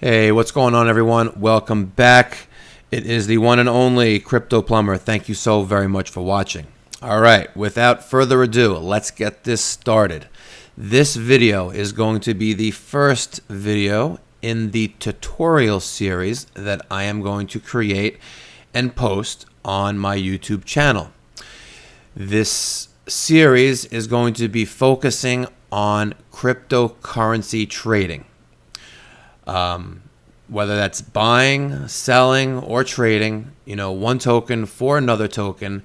Hey, what's going on, everyone? Welcome back. It is the one and only Crypto Plumber. Thank you so very much for watching. All right, without further ado, let's get this started. This video is going to be the first video in the tutorial series that I am going to create and post on my YouTube channel. This series is going to be focusing on cryptocurrency trading. Whether that's buying, selling, or trading, one token for another token,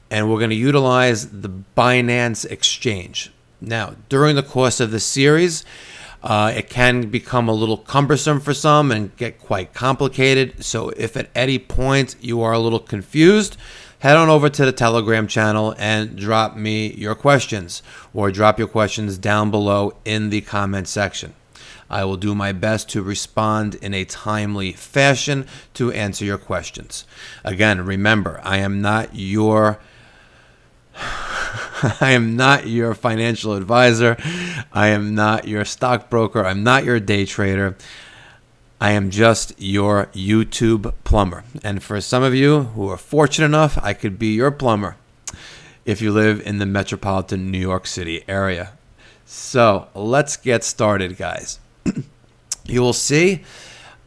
and we're going to utilize the Binance exchange. Now, during the course of the series, it can become a little cumbersome for some and get quite complicated. So if at any point you are a little confused, head on over to the Telegram channel and drop me your questions, or drop your questions down below in the comment section. I will do my best to respond in a timely fashion to answer your questions. Again, remember, I am not your financial advisor. I am not your stockbroker. I'm not your day trader. I am just your YouTube plumber. And for some of you who are fortunate enough, I could be your plumber if you live in the metropolitan New York City area. So let's get started, guys. You will see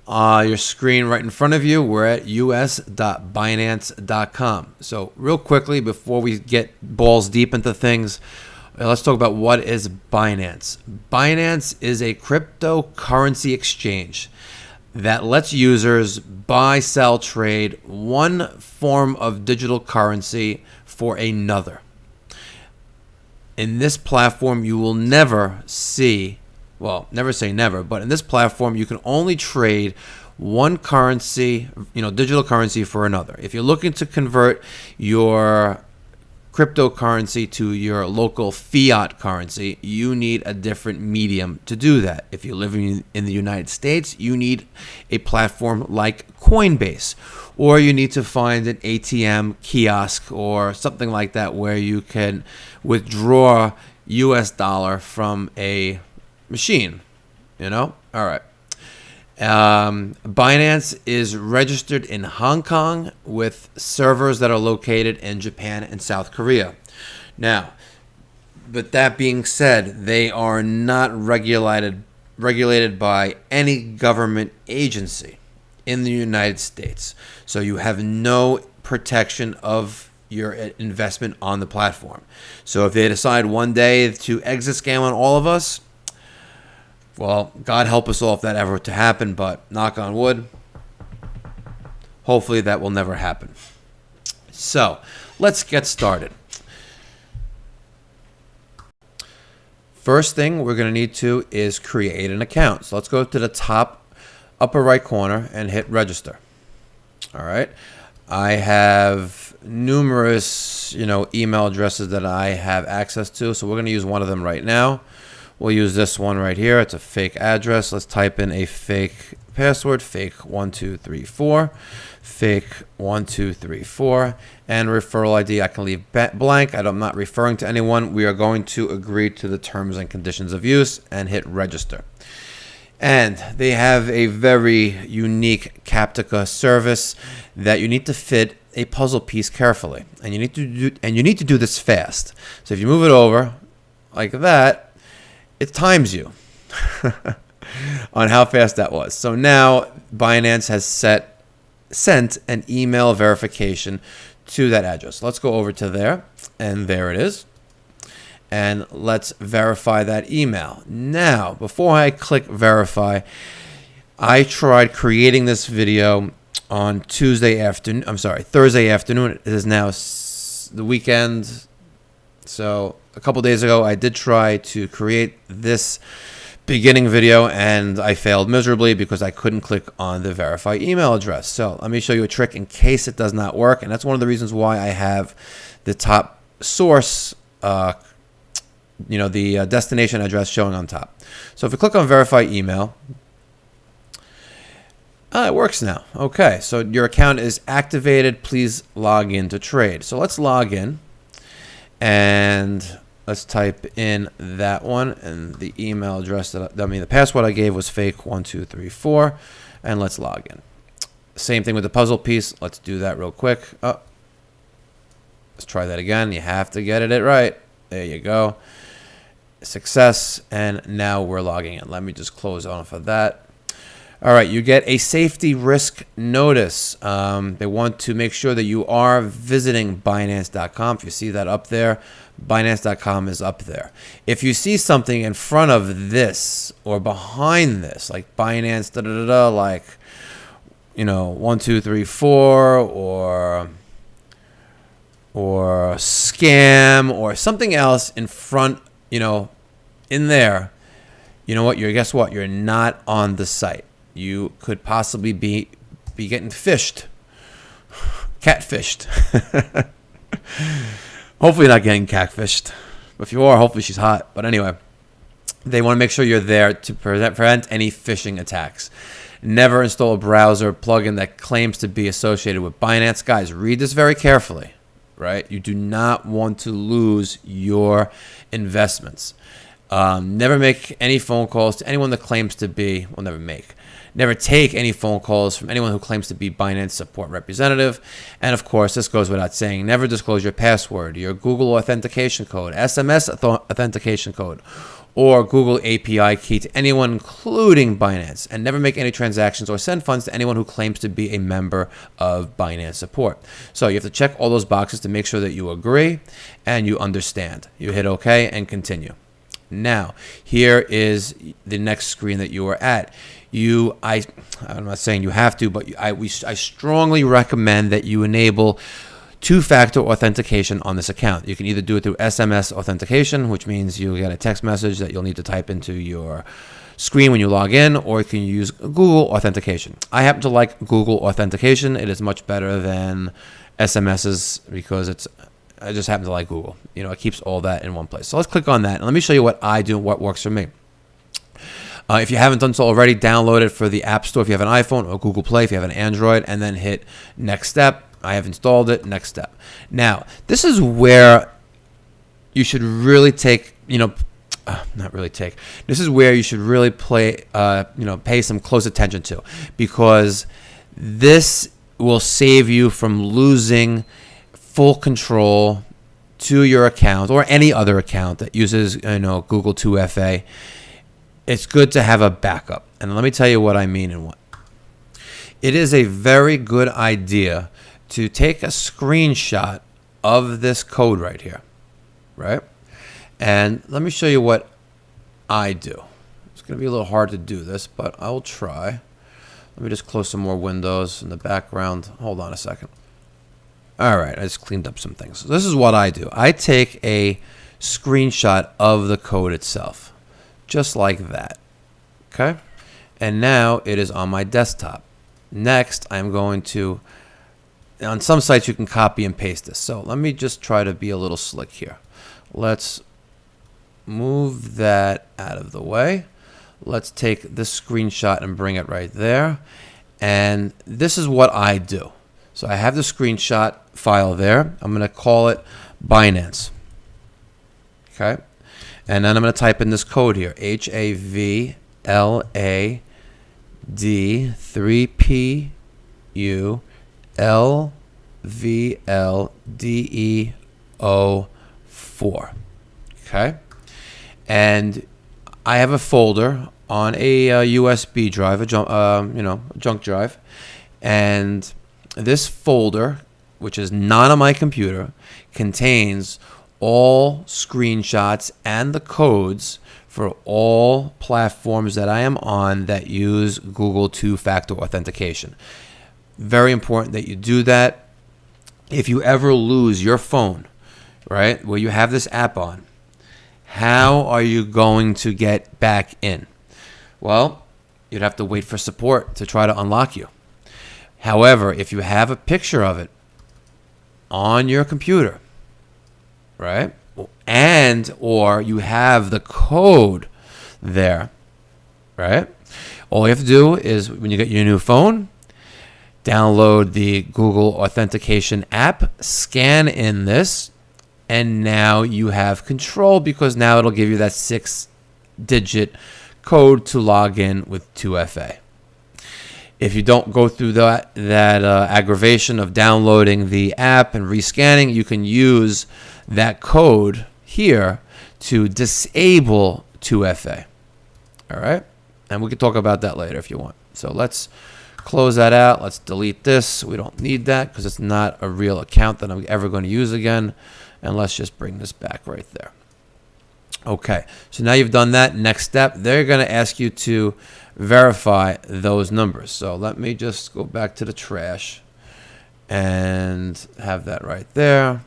your screen right in front of you. We're at us.binance.com. So real quickly, before we get balls deep into things, let's talk about what is Binance. Binance is a cryptocurrency exchange that lets users buy, sell, trade one form of digital currency for another. In this platform, you will never see, well, never say never, but in this platform, you can only trade one currency, digital currency for another. If you're looking to convert your cryptocurrency to your local fiat currency, you need a different medium to do that. If you're living in the United States, you need a platform like Coinbase, or you need to find an ATM kiosk or something like that where you can withdraw US dollar from a machine, all right. Binance is registered in Hong Kong with servers that are located in Japan and South Korea. Now, but that being said, they are not regulated by any government agency in the United States. So you have no protection of your investment on the platform. So if they decide one day to exit scam on all of us, well, God help us all if that ever to happen, but knock on wood, hopefully that will never happen. So let's get started. First thing we're going to need to is create an account. So let's go to the top upper right corner and hit register. All right. I have numerous, email addresses that I have access to, so we're going to use one of them right now. We'll use this one right here. It's a fake address. Let's type in a fake password, fake1234, fake1234, and referral ID I can leave blank. I'm not referring to anyone. We are going to agree to the terms and conditions of use and hit register. And they have a very unique Captcha service that you need to fit a puzzle piece carefully, and you need to do this fast. So if you move it over like that, it times you on how fast that was. So now Binance has sent an email verification to that address. Let's go over to there, and there it is. And let's verify that email. Now, before I click verify, I tried creating this video on Thursday afternoon. It is now the weekend. So a couple days ago, I did try to create this beginning video, and I failed miserably because I couldn't click on the verify email address. So let me show you a trick in case it does not work. And that's one of the reasons why I have the top source, the destination address showing on top. So if you click on verify email, it works now. Okay, so your account is activated. Please log in to trade. So let's log in. And Let's type in that one, and the email address the password I gave was fake1234, and let's log in. Same thing with the puzzle piece. Let's do that real quick. Oh, let's try that again. You have to get it right. There you go. Success, and now we're logging in. Let me just close off of that. All right, you get a safety risk notice. They want to make sure that you are visiting Binance.com. If you see that up there, Binance.com is up there. If you see something in front of this or behind this, like Binance, like 1, 2, 3, 4, or scam or something else in front, in there, guess what? You're not on the site. You could possibly be getting catfished. Hopefully not getting catfished. If you are, hopefully she's hot. But anyway, they want to make sure you're there to prevent any phishing attacks. Never install a browser plugin that claims to be associated with Binance. Guys, read this very carefully, right? You do not want to lose your investments. Never make any phone calls to anyone that claims to be, never take any phone calls from anyone who claims to be Binance support representative. And of course, this goes without saying, never disclose your password, your Google authentication code, SMS authentication code, or Google API key to anyone, including Binance. And never make any transactions or send funds to anyone who claims to be a member of Binance support. So you have to check all those boxes to make sure that you agree and you understand. You hit OK and continue. Now, here is the next screen that you are at. I'm not saying you have to, but I strongly recommend that you enable two-factor authentication on this account. You can either do it through SMS authentication, which means you get a text message that you'll need to type into your screen when you log in, or you can use Google authentication. I happen to like Google authentication. It is much better than SMSs because I just happen to like Google. It keeps all that in one place. So let's click on that, and let me show you what I do and what works for me. If you haven't done so already, download it for the App Store if you have an iPhone, or Google Play if you have an Android, and then hit Next Step. I have installed it. Next Step. Now, this is where you should really take, This is where you should really pay some close attention to, because this will save you from losing full control to your account or any other account that uses Google 2FA. It's good to have a backup. And let me tell you what I mean and what. It is a very good idea to take a screenshot of this code right here, right? And let me show you what I do. It's going to be a little hard to do this, but I will try. Let me just close some more windows in the background. Hold on a second. All right, I just cleaned up some things. So this is what I do. I take a screenshot of the code itself, just like that. Okay? And now it is on my desktop. Next, I'm going to, on some sites you can copy and paste this. So let me just try to be a little slick here. Let's move that out of the way. Let's take this screenshot and bring it right there. And this is what I do. So I have the screenshot file there. I'm going to call it Binance. Okay. And then I'm going to type in this code here. HAVLAD 3PU LVLDEO4. Okay. And I have a folder on a USB drive, a junk drive. And this folder, which is not on my computer, contains all screenshots and the codes for all platforms that I am on that use Google two-factor authentication. Very important that you do that. If you ever lose your phone, right, where you have this app on, how are you going to get back in? Well, you'd have to wait for support to try to unlock you. However, if you have a picture of it on your computer, right, and or you have the code there, right, all you have to do is when you get your new phone, download the Google authentication app, scan in this, And now you have control, because now it'll give you that 6-digit code to log in with 2FA. If you don't go through that aggravation of downloading the app and rescanning, you can use that code here to disable 2FA. All right? And we can talk about that later if you want. So let's close that out. Let's delete this. We don't need that because it's not a real account that I'm ever going to use again. And let's just bring this back right there. Okay, so now you've done that. Next step, they're going to ask you to verify those numbers. So let me just go back to the trash and have that right there.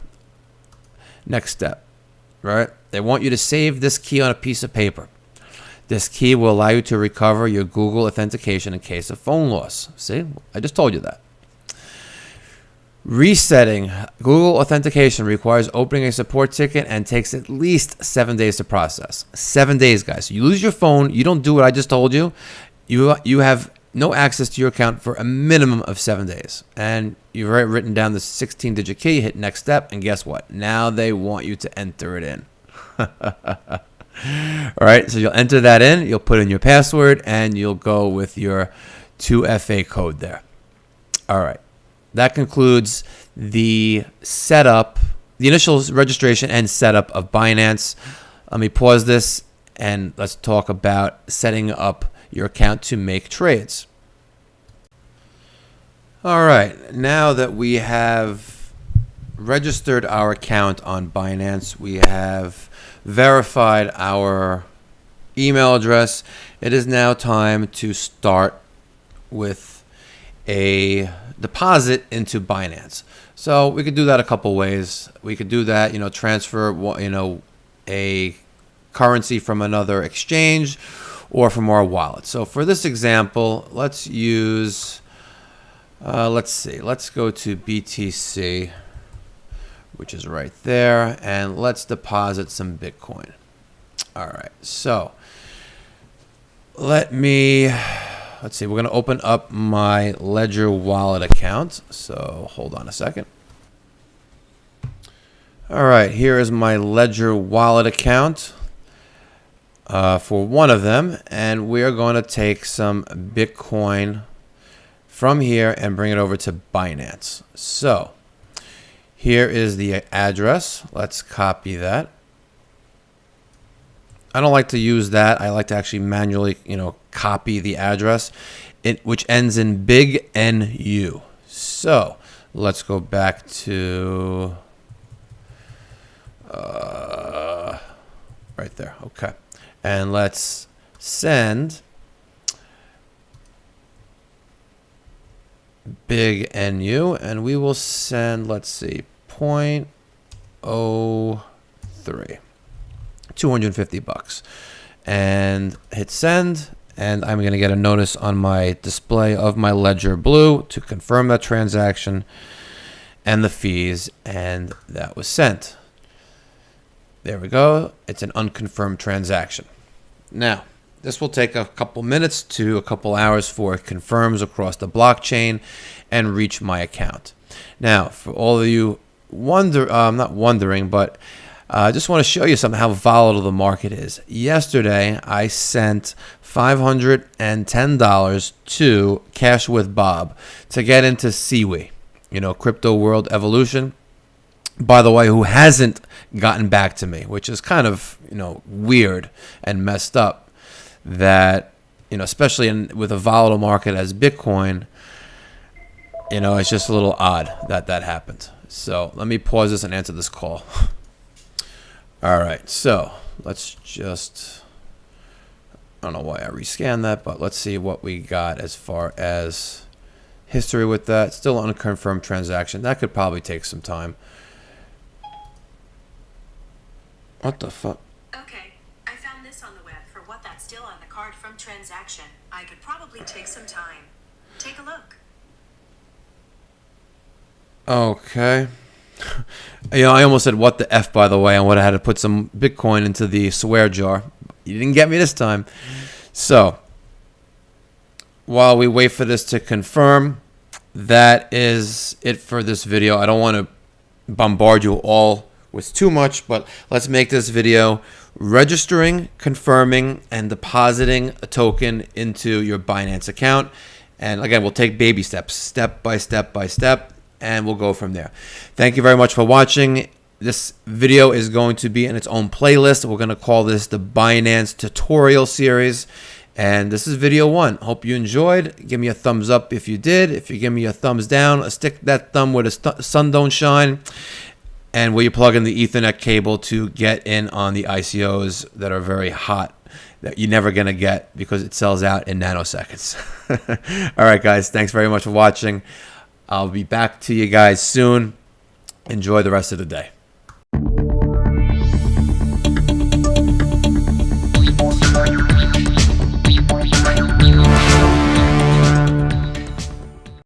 Next step, right? They want you to save this key on a piece of paper. This key will allow you to recover your Google authentication in case of phone loss. See, I just told you that. Resetting Google authentication requires opening a support ticket and takes at least 7 days to process. 7 days, guys. So you lose your phone, you don't do what I just told you, you have no access to your account for a minimum of 7 days. And you've already written down the 16-digit key, hit next step, and guess what? Now they want you to enter it in. All right, so you'll enter that in, you'll put in your password, and you'll go with your 2FA code there. All right. That concludes the setup, the initial registration and setup of Binance. Let me pause this and let's talk about setting up your account to make trades. All right, now that we have registered our account on Binance, we have verified our email address, it is now time to start with a deposit into Binance. So we could do that a couple ways. We could do that, transfer, a currency from another exchange or from our wallet. So for this example, let's use, let's go to BTC, which is right there, and let's deposit some Bitcoin. All right, so let's see, we're going to open up my Ledger wallet account. So hold on a second. All right, here is my Ledger wallet account for one of them. And we are going to take some Bitcoin from here and bring it over to Binance. So here is the address. Let's copy that. I don't like to use that. I like to actually manually, copy the address, which ends in big NU. So let's go back to right there. Okay. And let's send big NU, and we will send, let's see, 0.03. $250 and hit send, and I'm going to get a notice on my display of my Ledger Blue to confirm that transaction and the fees, and that was sent. There we go. It's an unconfirmed transaction. Now, this will take a couple minutes to a couple hours before it confirms across the blockchain and reach my account. Now, for all of you not wondering, but I just want to show you something, how volatile the market is. Yesterday, I sent $510 to Cash with Bob to get into Siwi, Crypto World Evolution. By the way, who hasn't gotten back to me, which is kind of, weird and messed up that, especially with a volatile market as Bitcoin, it's just a little odd that happened. So let me pause this and answer this call. All right, so let's just, I don't know why I rescanned that, but let's see what we got as far as history with that. Still an unconfirmed transaction. That could probably take some time. What the fuck? Okay, I found this on the web for what that's still on the card from transaction. I could probably take some time. Take a look. Okay. I almost said what the F, by the way, and would have had to put some Bitcoin into the swear jar. You didn't get me this time. So, while we wait for this to confirm, that is it for this video. I don't want to bombard you all was too much, but let's make this video registering, confirming, and depositing a token into your Binance account. And again, we'll take baby steps, step by step by step, and we'll go from there. Thank you very much for watching. This video is going to be in its own playlist. We're going to call this the Binance tutorial series. And this is video 1. Hope you enjoyed. Give me a thumbs up if you did. If you give me a thumbs down, stick that thumb where the sun don't shine. And will you plug in the Ethernet cable to get in on the ICOs that are very hot, that you're never going to get because it sells out in nanoseconds. All right, guys. Thanks very much for watching. I'll be back to you guys soon. Enjoy the rest of the day.